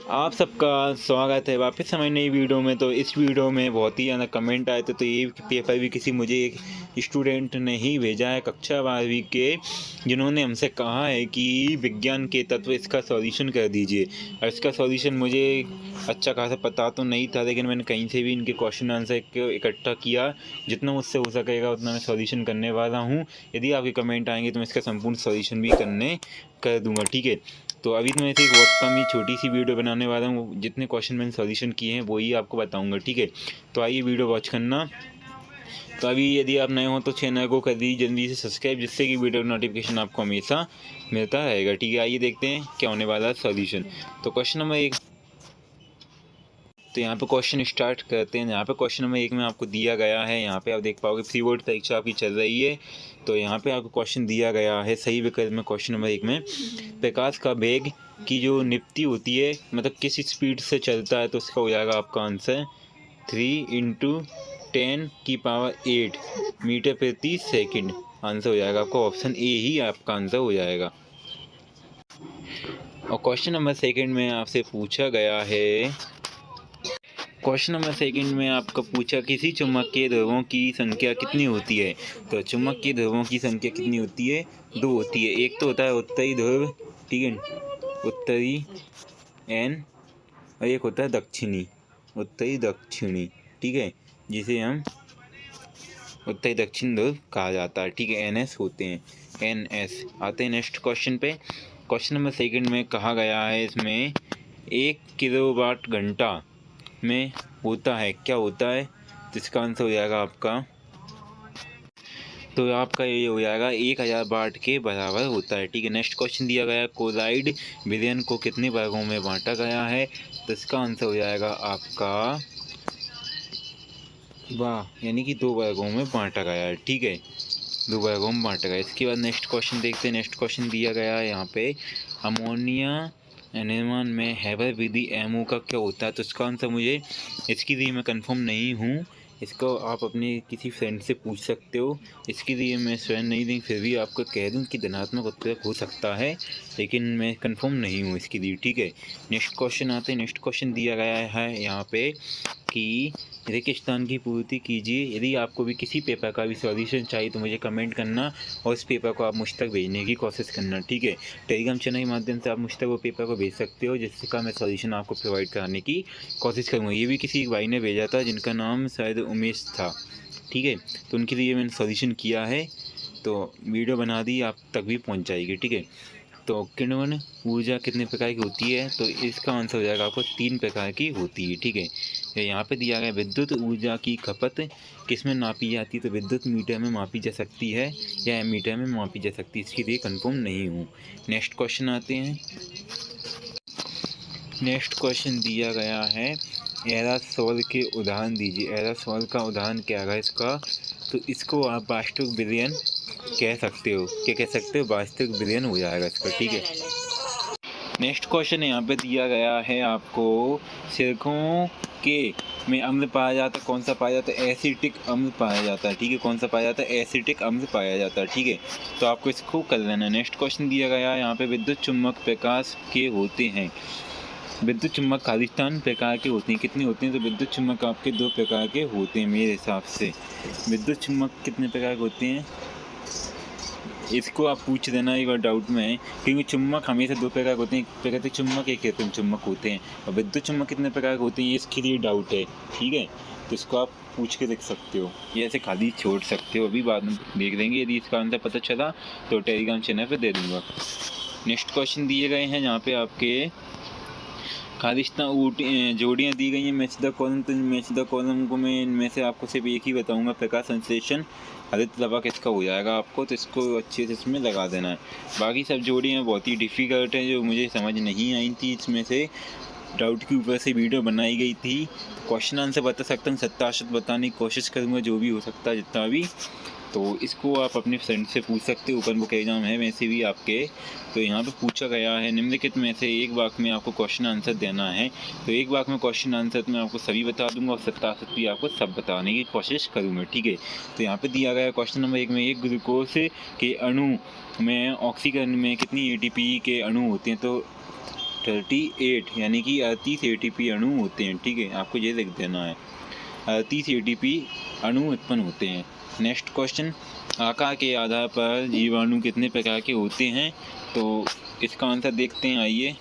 आप सबका स्वागत है वापस हमारी नई वीडियो में। तो इस वीडियो में बहुत ही ज़्यादा कमेंट आए थे, तो ये पेपर भी किसी मुझे एक स्टूडेंट ने ही भेजा है कक्षा 12वीं के, जिन्होंने हमसे कहा है कि विज्ञान के तत्व इसका सॉल्यूशन कर दीजिए। और इसका सॉल्यूशन मुझे अच्छा खासा पता तो नहीं था, लेकिन मैंने कहीं से भी इनके क्वेश्चन आंसर को इकट्ठा किया। जितना मुझसे हो सकेगा उतना मैं सॉल्यूशन करने वाला हूँ। यदि आपके कमेंट आएंगे तो मैं इसका संपूर्ण सॉल्यूशन भी कर दूँगा, ठीक है। तो अभी तो मैं इसे एक बहुत कम ही छोटी सी वीडियो बनाने वाला हूँ। जितने क्वेश्चन मैंने सॉल्यूशन किए हैं वही आपको बताऊंगा, ठीक है। तो आइए वीडियो वॉच करना। तो अभी यदि आप नए हो तो चैनल को कर दीजिए जल्दी से सब्सक्राइब, जिससे कि वीडियो नोटिफिकेशन आपको हमेशा मिलता रहेगा, ठीक है। आइए देखते हैं क्या होने वाला है सॉल्यूशन। तो क्वेश्चन नंबर 1, तो यहाँ पे क्वेश्चन स्टार्ट करते हैं। यहाँ पे क्वेश्चन नंबर 1 में आपको दिया गया है, यहाँ पे आप देख पाओगे प्री बोर्ड परीक्षा आपकी चल रही है। तो यहाँ पे आपको क्वेश्चन दिया गया है सही विकल्प में। क्वेश्चन नंबर 1 में प्रकाश का वेग की जो निफ्टी होती है, मतलब किस स्पीड से चलता है, तो उसका हो जाएगा आपका आंसर 3 × 10⁸ मीटर प्रति सेकंड। आंसर हो जाएगा आपका ऑप्शन ए ही आपका आंसर हो जाएगा। और क्वेश्चन नंबर 2 में आपसे पूछा गया है, क्वेश्चन नंबर 2 में आपको पूछा किसी चुंबकीय ध्रुवों की संख्या कितनी होती है। तो चुंबकीय ध्रुवों की संख्या कितनी होती है? 2 होती है। एक तो होता है उत्तरी ध्रुव, ठीक है, उत्तरी एन, और एक होता है दक्षिणी, उत्तरी दक्षिणी, ठीक है, जिसे हम उत्तरी दक्षिण ध्रुव कहा जाता है, ठीक है। NS होते हैं, NS। आते हैं नेक्स्ट क्वेश्चन पे। क्वेश्चन नंबर 2 में कहा गया है, इसमें 1 किलोवाट घंटा में होता है, क्या होता है? तो इसका आंसर हो जाएगा आपका, तो आपका ये हो जाएगा 1000 वाट के बराबर होता है, ठीक है। नेक्स्ट क्वेश्चन दिया गया है, कोलाइड विलयन को कितने वर्गों में बांटा गया है। तो इसका आंसर हो जाएगा आपका यानी कि 2 वर्गों में बांटा गया है, ठीक है, 2 वर्गों में बांटा गया। इसके बाद नेक्स्ट क्वेश्चन देखते हैं। नेक्स्ट क्वेश्चन दिया गया है यहाँ पे, अमोनिया निर्माण में हैबर विधि एमओ का क्या होता है। तो इसका आंसर मुझे इसकी लिए मैं कंफर्म नहीं हूँ, इसको आप अपने किसी फ्रेंड से पूछ सकते हो। इसके लिए मैं स्वयं नहीं दी, फिर भी आपको कह दूँ कि धनात्मक उत्तर हो सकता है, लेकिन मैं कंफर्म नहीं हूँ इसके लिए, ठीक है। नेक्स्ट क्वेश्चन आते हैं। नेक्स्ट क्वेश्चन दिया गया है यहाँ पे कि रेगिस्तान की पूर्ति कीजिए। यदि आपको भी किसी पेपर का भी सॉल्यूशन चाहिए तो मुझे कमेंट करना, और इस पेपर को आप मुझ तक भेजने की कोशिश करना, ठीक है। टेलीग्राम चैनल के माध्यम से आप मुझ तक वो पेपर को भेज सकते हो, जिसका मैं सॉल्यूशन आपको प्रोवाइड कराने की कोशिश करूँगा। ये भी किसी भाई ने भेजा था जिनका नाम शायद उमेश था, ठीक है। तो उनके लिए मैंने सॉल्यूशन किया है, तो वीडियो बना दी, आप तक भी पहुँच जाएगी, ठीक है। तो किण्वन ऊर्जा कितने प्रकार की होती है। तो इसका आंसर हो जाएगा आपको 3 प्रकार की होती है, ठीक है। यहाँ पे दिया गया विद्युत ऊर्जा की खपत किस में नापी जाती है। तो विद्युत मीटर में मापी जा सकती है या एमीटर में मापी जा सकती है, इसके लिए कंफर्म नहीं हूँ। नेक्स्ट क्वेश्चन आते हैं। नेक्स्ट क्वेश्चन दिया गया है, एरासोल के उदाहरण दीजिए। एरासोल का उदाहरण क्या है इसका। तो इसको आप वास्तविक विलयन कह सकते हो, क्या कह सकते हो, वास्तविक विलयन हो जाएगा इसका, ठीक है। नेक्स्ट क्वेश्चन यहाँ पे दिया गया है आपको, सिरकों के में अम्ल पाया जाता है, कौन सा पाया जाता है। एसिटिक अम्ल पाया जाता है, ठीक है। कौन सा पाया जाता है, एसिटिक अम्ल पाया जाता है, ठीक है। तो आपको इसको कर लेना है। नेक्स्ट क्वेश्चन दिया गया है यहाँ पे, विद्युत चुम्बक प्रकाश के होते हैं। विद्युत चुम्बक खालिस्तान प्रकार के होते हैं, कितने होते हैं। तो विद्युत चुम्बक आपके 2 प्रकार के होते हैं मेरे हिसाब से। विद्युत चुम्बक कितने प्रकार के होते हैं, इसको आप पूछ देना एक बार डाउट में, क्योंकि चुम्बक हमेशा 2 प्रकार के होते हैं, एक प्राकृतिक चुम्बक, एक कृत्रिम चुम्बक होते हैं। और विद्युत चुम्बक कितने प्रकार के होते हैं, ये इसके लिए डाउट है, ठीक है। तो इसको आप पूछ के देख सकते हो, ये ऐसे खाली छोड़ सकते हो, अभी बाद में देख देंगे। यदि इसका आंसर पता चला तो टेलीग्राम चैनल पर दे दूँगा। नेक्स्ट क्वेश्चन दिए गए हैं जहाँ पे आपके खालिस्तान जोड़ियाँ दी गई हैं। मैच द कॉलम, तो मैच द कॉलम को मैं इनमें से आपको सिर्फ एक ही बताऊंगा, प्रकाश संश्लेषण हरित लवा किसका हो जाएगा आपको। तो इसको अच्छे से इसमें लगा देना है। बाकी सब जोड़ियाँ बहुत ही डिफ़िकल्ट हैं, जो मुझे समझ नहीं आई थी, इसमें से डाउट के ऊपर से वीडियो बनाई गई थी। क्वेश्चन आंसर बता सकता हूँ, 27 बताने की कोशिश करूँगा, जो भी हो सकता है जितना भी। तो इसको आप अपने फ्रेंड से पूछ सकते हो, ओपन बुक एग्जाम है वैसे भी आपके। तो यहाँ पे पूछा गया है, निम्नलिखित में से एक वाक्य में आपको क्वेश्चन आंसर देना है। तो एक वाक्य में क्वेश्चन आंसर मैं आपको सभी बता दूंगा, और 27 भी आपको सब बताने की कोशिश करूँगा, ठीक है। तो यहाँ पे दिया गया क्वेश्चन नंबर 1 में, एक ग्लूकोज के अणु में ऑक्सीजन में कितनी ATP के अणु होते हैं। तो 38 यानी कि 38 ATP अणु होते हैं। ठीक है, आपको ये लिख देना है, 38 ATP अणु उत्पन्न होते हैं। नेक्स्ट क्वेश्चन, आकार के आधार पर जीवाणु कितने प्रकार के होते हैं? तो इसका आंसर देखते हैं, आइए।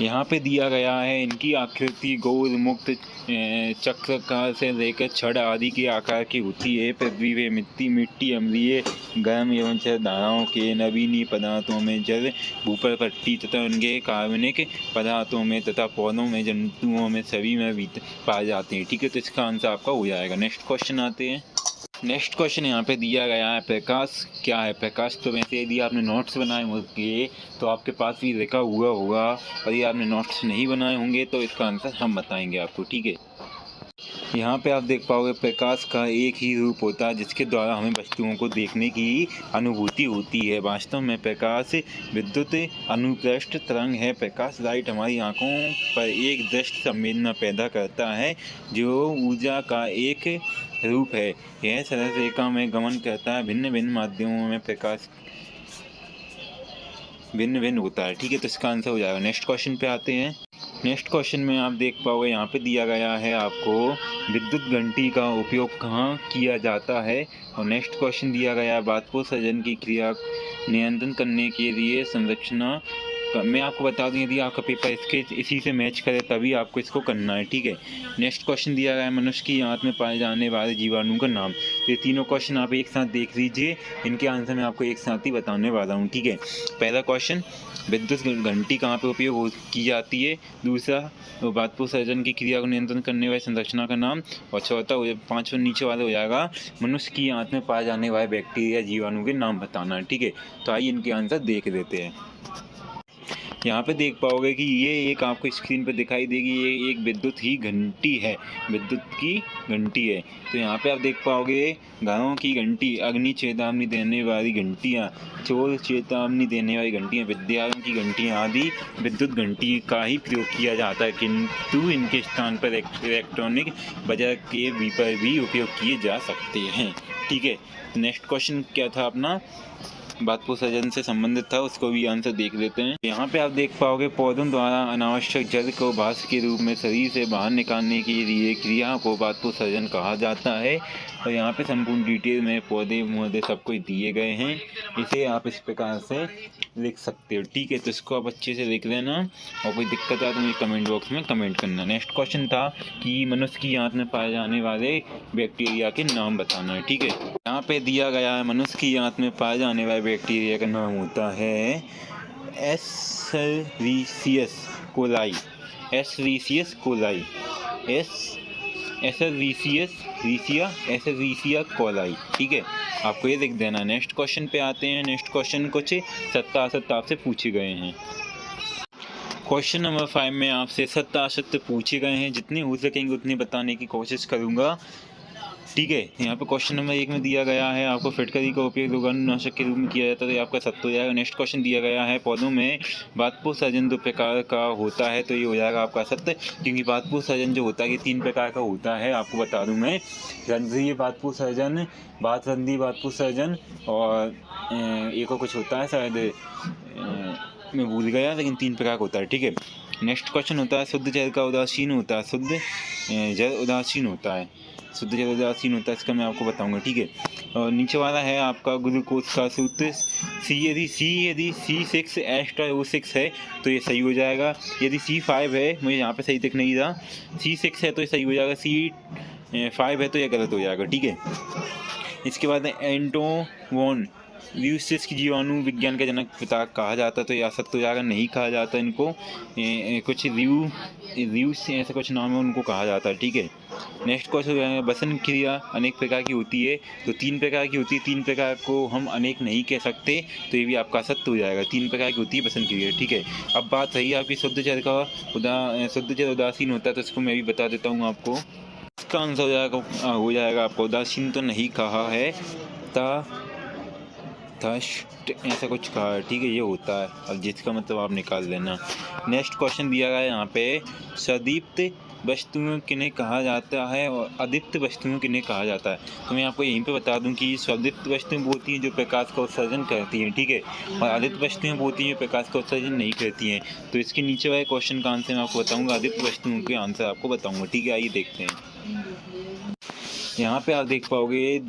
यहाँ पे दिया गया है, इनकी आकृति गोल मुक्त चक्राकार से लेकर छड़ आदि के आकार की होती है। पृथ्वी व मिट्टी अम्लीय, गर्म एवं धाराओं के नवीनीय पदार्थों में जल, ऊपर पट्टी तथा उनके कार्बनिक पदार्थों में तथा पौधों में, जंतुओं में, सभी में भी पाए जाते हैं। ठीक है, तो इसका आंसर आपका हो जाएगा। नेक्स्ट क्वेश्चन आते हैं। नेक्स्ट क्वेश्चन यहाँ पे दिया गया है, प्रकाश क्या है? प्रकाश तो वैसे यदि आपने नोट्स बनाए होंगे तो आपके पास भी लिखा हुआ होगा, और यदि आपने नोट्स नहीं बनाए होंगे तो इसका आंसर हम बताएंगे आपको। ठीक है, यहाँ पे आप देख पाओगे प्रकाश का एक ही रूप होता है जिसके द्वारा हमें वस्तुओं को देखने की अनुभूति होती है। वास्तव में प्रकाश विद्युत अनुप्रस्थ तरंग है। प्रकाश लाइट हमारी आंखों पर एक दृश्य संवेदना पैदा करता है जो ऊर्जा का एक रूप है। यह सरल रेखा में गमन करता है। भिन्न भिन्न माध्यमों में प्रकाश भिन्न भिन्न होता है। ठीक है, तो इसका आंसर हो जाएगा। नेक्स्ट क्वेश्चन पे आते हैं। नेक्स्ट क्वेश्चन में आप देख पाओगे, यहाँ पे दिया गया है आपको विद्युत घंटी का उपयोग कहाँ किया जाता है। और नेक्स्ट क्वेश्चन दिया गया है, बाष्पोत्सर्जन की क्रिया नियंत्रण करने के लिए संरचना। मैं आपको बता दूं, यदि आपका पेपर इसके इसी से मैच करे तभी आपको इसको करना है। ठीक है, नेक्स्ट क्वेश्चन दिया गया है, मनुष्य की आंत में पाए जाने वाले जीवाणु का नाम। तो ये तीनों क्वेश्चन आप एक साथ देख लीजिए, इनके आंसर मैं आपको एक साथ ही बताने वाला हूँ। ठीक है, पहला क्वेश्चन, विद्युत घंटी कहाँ पे उपयोग की जाती है। दूसरा, बाष्पोत्सर्जन की क्रिया को नियंत्रण करने वाली संरचना का नाम। और चौथा, पाँचवें नीचे वाला हो जाएगा, मनुष्य की आंत में पाए जाने वाले बैक्टीरिया जीवाणु के नाम बताना है। ठीक है, तो आइए इनके आंसर देख देते हैं। यहाँ पे देख पाओगे कि ये एक आपको स्क्रीन पे दिखाई देगी, ये एक विद्युत ही घंटी है, विद्युत की घंटी है। तो यहाँ पे आप देख पाओगे, घरों की घंटी, अग्नि चेतावनी देने वाली घंटियाँ, चोर चेतावनी देने वाली घंटियाँ, विद्यालयों की घंटियाँ आदि विद्युत घंटी का ही प्रयोग किया जाता है, किंतु इनके स्थान पर इलेक्ट्रॉनिक बजर के विपर भी उपयोग किए जा सकते हैं। ठीक है, नेक्स्ट क्वेश्चन क्या था अपना, बाष्पोत्सर्जन से संबंधित था, उसको भी आंसर देख लेते हैं। यहाँ पे आप देख पाओगे, पौधों द्वारा अनावश्यक जल को भाप के रूप में शरीर से बाहर निकालने के लिए क्रिया को बाष्पोत्सर्जन कहा जाता है। और यहाँ पे संपूर्ण डिटेल में पौधे सब कुछ दिए गए हैं, इसे आप इस प्रकार से लिख सकते हो। ठीक है, तो इसको आप अच्छे से लिख लेना, और कोई दिक्कत आए तो मुझे कमेंट बॉक्स में कमेंट करना। नेक्स्ट क्वेश्चन था कि मनुष्य की आंत में पाए जाने वाले बैक्टीरिया के नाम बताना है। ठीक है, यहाँ पे दिया गया है, मनुष्य की आंत में पाए जाने वाले बैक्टीरिया का नाम होता है एस्चेरिचियस कोलाई, एस्चेरिचियस कोलाई, एस्चेरिचिया कोलाई। ठीक है, आपको ये लिख देना। नेक्स्ट क्वेश्चन पे आते हैं। नेक्स्ट क्वेश्चन कुछ सत्ता असत्य आपसे पूछे गए हैं। क्वेश्चन नंबर 5 में आपसे सत्ता असत्य पूछे गए हैं, जितने हो सकेंगे उतनी बताने की कोशिश करूँगा। ठीक है, यहाँ पे क्वेश्चन नंबर 1 में दिया गया है, आपको फिटकरी का उपयोग रोगाणुनाशक के रूप में किया जाता है, तो ये आपका सत्य हो जाएगा। नेक्स्ट क्वेश्चन दिया गया है, पौधों में बाष्पोत्सर्जन 2 प्रकार का होता है, तो ये हो जाएगा आपका सत्य, क्योंकि बाष्पोत्सर्जन जो होता है ये 3 प्रकार का होता है। आपको बता दूं मैं, रंध्रीय बाष्पोत्सर्जन, बातरंध्रीय बाष्पोत्सर्जन, और एक और कुछ होता है शायद, मैं भूल गया, लेकिन 3 प्रकार का होता है। ठीक है, नेक्स्ट क्वेश्चन होता है, शुद्ध जल का उदासीन होता है, शुद्ध जल उदासीन होता है, शुद्ध जल उदासीन होता है, इसका मैं आपको बताऊंगा। ठीक है, और नीचे वाला है आपका ग्लूकोज का सूत्र, यदि C6H12O6 है तो ये सही हो जाएगा। यदि C5 है, मुझे यहाँ पे सही दिख नहीं रहा, C6 है तो ये सही हो जाएगा, C5 है तो ये गलत हो जाएगा। ठीक है, इसके बाद एंटोन ल्यूसियस की जीवाणु विज्ञान का जनक पिता कहा जाता है, तो ये असत्य हो जाएगा, नहीं कहा जाता इनको, कुछ ल्यूस ऐसा कुछ नाम है, उनको कहा जाता है। ठीक है, नेक्स्ट क्वेश्चन है, बसन क्रिया अनेक प्रकार की होती है, तो 3 प्रकार की होती है, 3 प्रकार को हम अनेक नहीं कह सकते, तो ये भी आपका असत्य हो जाएगा, 3 प्रकार की होती है बसन क्रिया। ठीक है, अब बात रही आपकी शुद्ध जल का शुद्ध जल उदासीन होता है, तो इसको मैं भी बता देता हूँ आपको। इसका आंसर हो जाएगा आपको, उदासीन तो नहीं कहा है, ऐसा कुछ कहा है। ठीक है, ये होता है, अब जिसका मतलब आप निकाल लेना। नेक्स्ट क्वेश्चन दिया गया है यहाँ पे, सदीप्त वस्तुओं किन्हें कहा जाता है और अदीप्त वस्तुओं किन्हें कहा जाता है। तो मैं आपको यहीं पे बता दूं कि स्वादिप्त वस्तुएं वो होती हैं जो प्रकाश का उत्सर्जन करती हैं, ठीक है, और अदीप्त वस्तुएं वो होती हैं जो प्रकाश का उत्सर्जन नहीं करती हैं। तो इसके नीचे वाले क्वेश्चन का आंसर मैं आपको बताऊँगा, अदीप्त वस्तुओं के आंसर आपको बताऊँगा, ठीक है। आइए देखते हैं। यहाँ पे आप देख पाओगे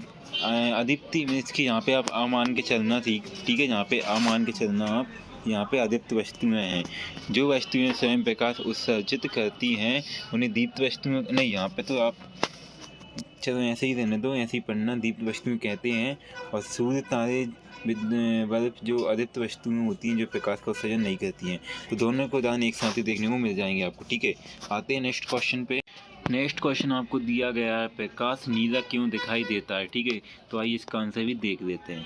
अदीप्ति मीन्स कि यहाँ पे आप आ मान के चलना, ठीक है। यहाँ पे आ मान के चलना आप, यहाँ पे अदीप्त वस्तुएं हैं। जो वस्तुएं स्वयं प्रकाश उत्सर्जित करती हैं उन्हें दीप्त वस्तुएं, नहीं यहाँ पे तो आप चलो ऐसे ही रहने दो, ऐसे ही पढ़ना। दीप्त वस्तुएं कहते हैं और सूर्य, तारे, बल्ब जो अदीप्त वस्तुएं होती हैं जो प्रकाश का उत्सर्जन नहीं करती हैं। तो दोनों को उदाहरण एक साथ ही देखने को मिल जाएंगे आपको, ठीक है। आते हैं नेक्स्ट क्वेश्चन पे। नेक्स्ट क्वेश्चन आपको दिया गया है, प्रकाश नीला क्यों दिखाई देता है, ठीक है। तो आइए इसका आंसर भी देख लेते हैं।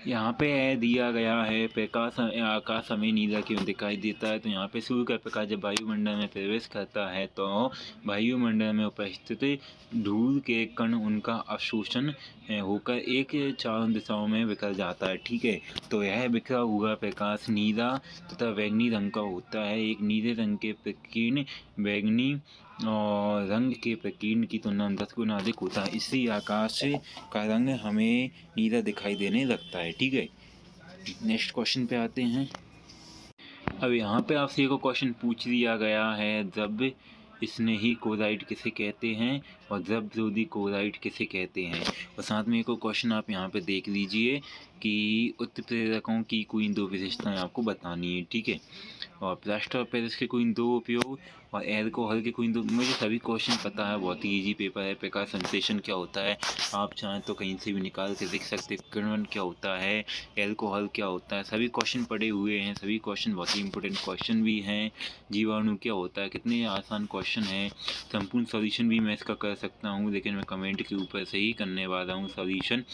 यहाँ पे दिया गया है प्रकाश आकाश हमें नीला क्यों दिखाई देता है। तो यहाँ पे सूर्य का प्रकाश जब वायुमंडल में प्रवेश करता है तो वायुमंडल में उपस्थित धूल के कण उनका अवशोषण होकर एक चारों दिशाओं में बिखर जाता है, ठीक है। तो यह बिखरा हुआ प्रकाश नीला तथा बैंगनी रंग का होता है। एक नीले रंग के प्रकीर्ण बैंगनी और रंग के प्रकीर्ण की तुलना 10 गुना अधिक होता है, इसलिए आकाश का रंग हमें नीला दिखाई देने लगता है, ठीक है। नेक्स्ट क्वेश्चन पे आते हैं। अब यहाँ पे आपसे एक क्वेश्चन पूछ दिया गया है, जब स्नेही क्लोराइड किसे कहते हैं और जब विरोधी क्लोराइड किसे कहते हैं। और साथ में एक क्वेश्चन आप यहाँ पे देख लीजिए कि उत्प्रेरकों की कोई दो विशेषताएं आपको बतानी है, ठीक है। और प्लास्टर ऑफ पेरिस के कोई दो उपयोग और एल्कोहल के कोई दो। मुझे सभी क्वेश्चन पता है, बहुत ही इजी पेपर है। प्रकाश संश्लेषण क्या होता है आप चाहें तो कहीं से भी निकाल के देख सकते। किण्वन क्या होता है, एल्कोहल क्या होता है, सभी क्वेश्चन पड़े हुए हैं। सभी क्वेश्चन बहुत ही इंपॉर्टेंट क्वेश्चन भी हैं। जीवाणु क्या होता है, कितने आसान क्वेश्चन हैं। संपूर्ण सॉल्यूशन भी मैं इसका कर सकता हूँ, लेकिन मैं कमेंट के ऊपर से ही करने वाला हूँ सॉल्यूशन।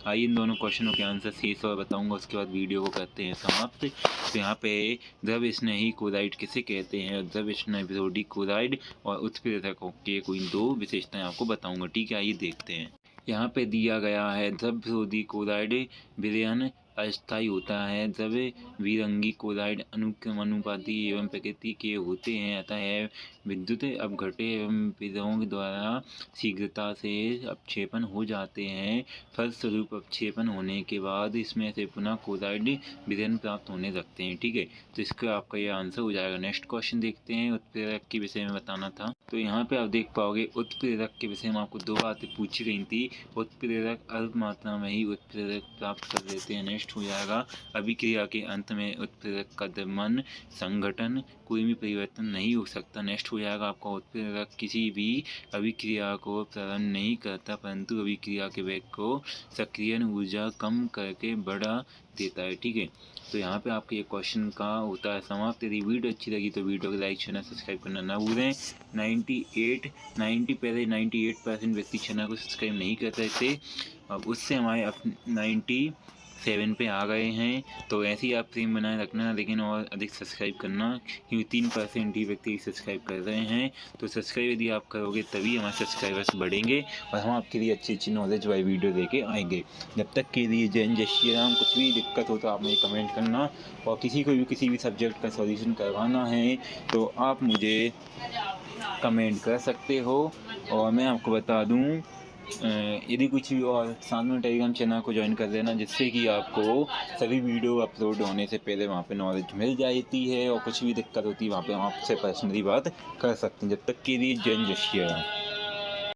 आइए इन दोनों क्वेश्चनों के आंसर शेष और बताऊँगा, उसके बाद वीडियो को करते हैं समाप्त। तो यहाँ पे जब स्नेही क्लोराइड किसे कहते हैं और जब स्नेही विरोधी क्लोराइड और उत्प्रेरकों के कोई दो विशेषताएं आपको बताऊंगा, ठीक है। आइए देखते हैं। यहाँ पे दिया गया है, जब विरोधी क्लोराइड विलयन अस्थायी होता है, जब विरंगी क्लोराइड अनुपाती एवं प्रकृति के होते हैं, अतः यह विद्युत अपघटे एवं विरों द्वारा शीघ्रता से अपक्षेपण हो जाते हैं। फलस्वरूप अपक्षेपण होने के बाद इसमें से पुनः क्लोराइड विलयन प्राप्त होने लगते हैं, ठीक है। तो इसका आपका ये आंसर हो जाएगा। नेक्स्ट क्वेश्चन देखते हैं। उत्प्रेरक के विषय में बताना था, तो यहाँ पे आप देख पाओगे उत्प्रेरक के विषय में आपको दो बातें पूछी गई थी। उत्प्रेरक अल्प मात्रा में ही उत्प्रेरक प्राप्त कर लेते हैं। नेक्स्ट हो जाएगा, अभिक्रिया के अंत में उत्प्रेरक का द्रव्यमान संघटन कोई भी परिवर्तन नहीं हो सकता। नेक्स्ट हो जाएगा आपका, उत्प्रेरक किसी भी अभिक्रिया को प्रारंभ नहीं करता, परंतु अभिक्रिया के वेग को सक्रियण ऊर्जा कम करके बढ़ा देता है, ठीक है। तो यहाँ पे आपके ये क्वेश्चन का होता है समाप्त। यदि वीडियो अच्छी लगी तो वीडियो को लाइक चैनल सब्सक्राइब करना ना भूलें। 98% व्यक्ति चैनल को सब्सक्राइब नहीं करते थे, अब उससे हमारे अब 97 पे आ गए हैं। तो ऐसे ही आप प्रेम बनाए रखना, लेकिन और अधिक सब्सक्राइब करना, क्योंकि 3% ही व्यक्ति सब्सक्राइब कर रहे हैं। तो सब्सक्राइब यदि आप करोगे तभी हमारे सब्सक्राइबर्स बढ़ेंगे और हम आपके लिए अच्छी अच्छी नॉलेज वाली वीडियो लेके आएंगे। जब तक के लिए जय श्री राम। कुछ भी दिक्कत हो तो आप मुझे कमेंट करना, और किसी को भी किसी भी सब्जेक्ट का सॉल्यूशन करवाना है तो आप मुझे कमेंट कर सकते हो। और मैं आपको बता दूं, यदि कुछ भी और साथ में टेलीग्राम चैनल को ज्वाइन कर लेना, जिससे कि आपको सभी वीडियो अपलोड होने से पहले वहाँ पे नॉलेज मिल जाती है, और कुछ भी दिक्कत होती है वहाँ पे हम आपसे पर्सनली बात कर सकते हैं। जब तक के लिए जय श्री राम।